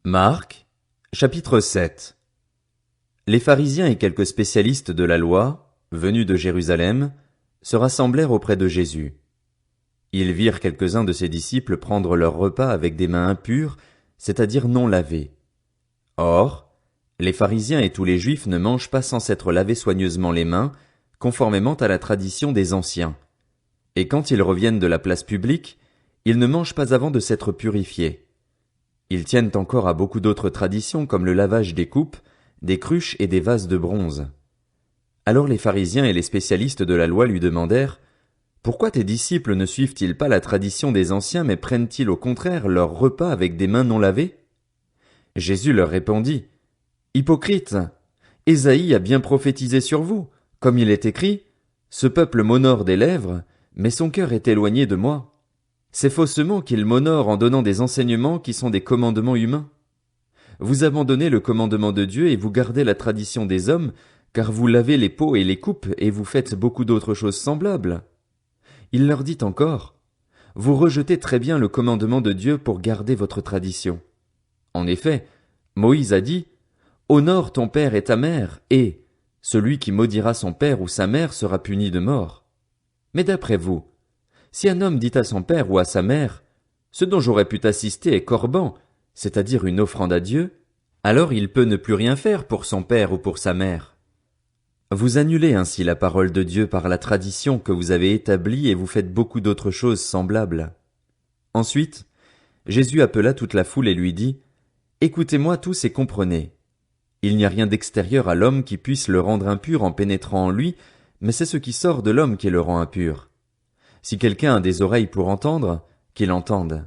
Marc, chapitre 7. Les pharisiens et quelques spécialistes de la loi, venus de Jérusalem, se rassemblèrent auprès de Jésus. Ils virent quelques-uns de ses disciples prendre leur repas avec des mains impures, c'est-à-dire non lavées. Or, les pharisiens et tous les juifs ne mangent pas sans s'être lavés soigneusement les mains, conformément à la tradition des anciens. Et quand ils reviennent de la place publique, ils ne mangent pas avant de s'être purifiés. Ils tiennent encore à beaucoup d'autres traditions comme le lavage des coupes, des cruches et des vases de bronze. Alors les pharisiens et les spécialistes de la loi lui demandèrent « Pourquoi tes disciples ne suivent-ils pas la tradition des anciens mais prennent-ils au contraire leur repas avec des mains non lavées ?» Jésus leur répondit « Hypocrites, Ésaïe a bien prophétisé sur vous, comme il est écrit « Ce peuple m'honore des lèvres, mais son cœur est éloigné de moi. » C'est faussement qu'il m'honore en donnant des enseignements qui sont des commandements humains. Vous abandonnez le commandement de Dieu et vous gardez la tradition des hommes, car vous lavez les pots et les coupes et vous faites beaucoup d'autres choses semblables. Il leur dit encore, vous rejetez très bien le commandement de Dieu pour garder votre tradition. En effet, Moïse a dit, honore ton père et ta mère, et celui qui maudira son père ou sa mère sera puni de mort. Mais d'après vous, si un homme dit à son père ou à sa mère, ce dont j'aurais pu t'assister est corban, c'est-à-dire une offrande à Dieu, alors il peut ne plus rien faire pour son père ou pour sa mère. Vous annulez ainsi la parole de Dieu par la tradition que vous avez établie et vous faites beaucoup d'autres choses semblables. Ensuite, Jésus appela toute la foule et lui dit, écoutez-moi tous et comprenez. Il n'y a rien d'extérieur à l'homme qui puisse le rendre impur en pénétrant en lui, mais c'est ce qui sort de l'homme qui le rend impur. Si quelqu'un a des oreilles pour entendre, qu'il entende.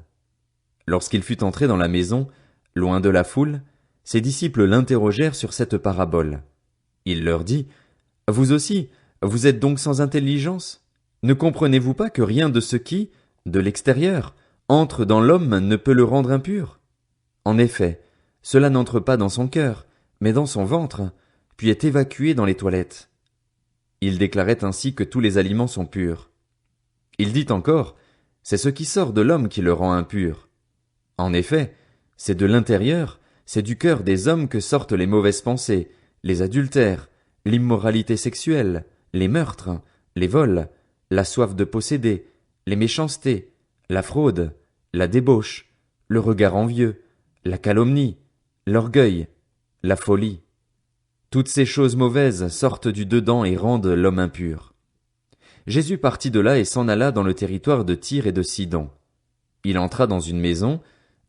Lorsqu'il fut entré dans la maison, loin de la foule, ses disciples l'interrogèrent sur cette parabole. Il leur dit, vous aussi, vous êtes donc sans intelligence? Ne comprenez-vous pas que rien de ce qui, de l'extérieur, entre dans l'homme ne peut le rendre impur? En effet, cela n'entre pas dans son cœur, mais dans son ventre, puis est évacué dans les toilettes. Il déclarait ainsi que tous les aliments sont purs. Il dit encore, c'est ce qui sort de l'homme qui le rend impur. En effet, c'est de l'intérieur, c'est du cœur des hommes que sortent les mauvaises pensées, les adultères, l'immoralité sexuelle, les meurtres, les vols, la soif de posséder, les méchancetés, la fraude, la débauche, le regard envieux, la calomnie, l'orgueil, la folie. Toutes ces choses mauvaises sortent du dedans et rendent l'homme impur. Jésus partit de là et s'en alla dans le territoire de Tyr et de Sidon. Il entra dans une maison,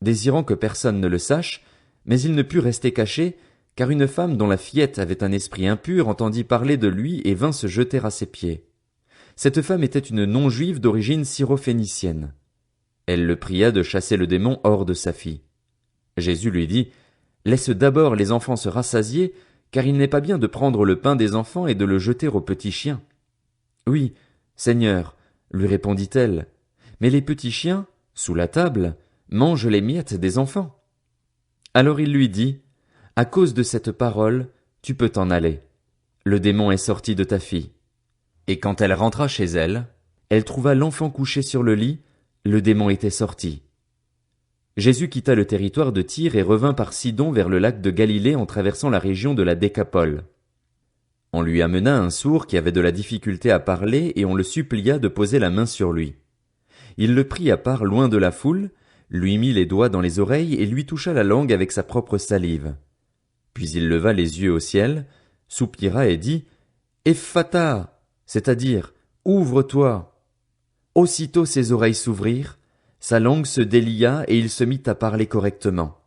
désirant que personne ne le sache, mais il ne put rester caché, car une femme dont la fillette avait un esprit impur entendit parler de lui et vint se jeter à ses pieds. Cette femme était une non-juive d'origine syrophénicienne. Elle le pria de chasser le démon hors de sa fille. Jésus lui dit, « Laisse d'abord les enfants se rassasier, car il n'est pas bien de prendre le pain des enfants et de le jeter aux petits chiens. » Oui, Seigneur, lui répondit-elle, mais les petits chiens, sous la table, mangent les miettes des enfants. Alors il lui dit, à cause de cette parole, tu peux t'en aller. Le démon est sorti de ta fille. Et quand elle rentra chez elle, elle trouva l'enfant couché sur le lit, le démon était sorti. Jésus quitta le territoire de Tyr et revint par Sidon vers le lac de Galilée en traversant la région de la Décapole. On lui amena un sourd qui avait de la difficulté à parler et on le supplia de poser la main sur lui. Il le prit à part loin de la foule, lui mit les doigts dans les oreilles et lui toucha la langue avec sa propre salive. Puis il leva les yeux au ciel, soupira et dit « Ephphatha », c'est-à-dire « Ouvre-toi ». Aussitôt ses oreilles s'ouvrirent, sa langue se délia et il se mit à parler correctement.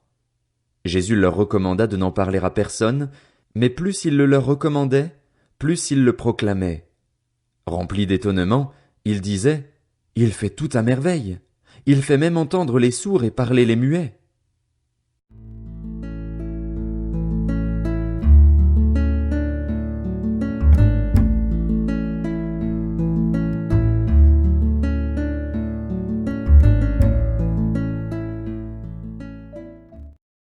Jésus leur recommanda de n'en parler à personne, mais plus il le leur recommandait, plus il le proclamait. Rempli d'étonnement, il disait, « Il fait tout à merveille. Il fait même entendre les sourds et parler les muets. »